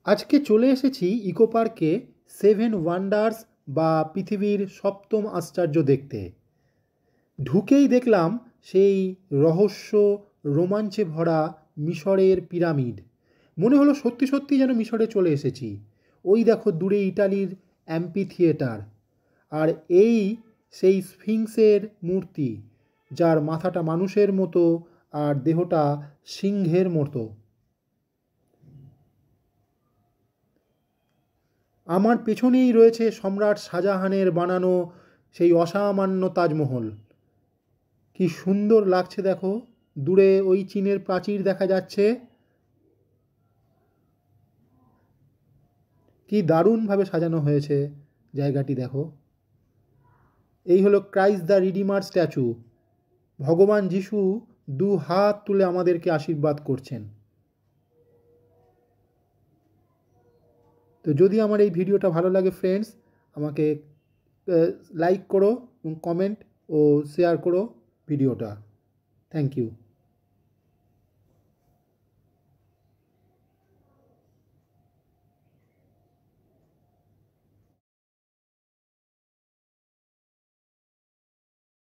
আজকে চলে এসেছি ইকো পার্কে 7 ওয়ান্ডার্স বা পৃথিবীর সপ্তম আশ্চর্য দেখতে। ঢুকেই দেখলাম সেই রহস্য রোমাঞ্চে ভরা মিশরের পিরামিড। মনে হলো সত্যি সত্যি যেন মিশরে চলে এসেছি। ওই দেখো দূরে ইটালির অ্যাম্পি থিয়েটার, আর এই সেই স্ফিংসের মূর্তি, যার মাথাটা মানুষের মতো আর দেহটা সিংহের মতো। আমার পেছনেই রয়েছে সম্রাট শাহজাহানের বানানো সেই অসামান্য তাজমহল। কি সুন্দর লাগছে দেখো, দূরে ওই চীনের প্রাচীর দেখা যাচ্ছে। কি দারুণভাবে সাজানো হয়েছে জায়গাটি দেখো। এই হলো ক্রাইস্ট দ্য রিডিমার স্ট্যাচু। ভগবান যিশু দু হাত তুলে আমাদেরকে আশীর্বাদ করছেন। তো যদি আমার এই ভিডিওটা ভালো লাগে ফ্রেন্ডস, আমাকে লাইক করো, কমেন্ট ও শেয়ার করো ভিডিওটা। Thank you.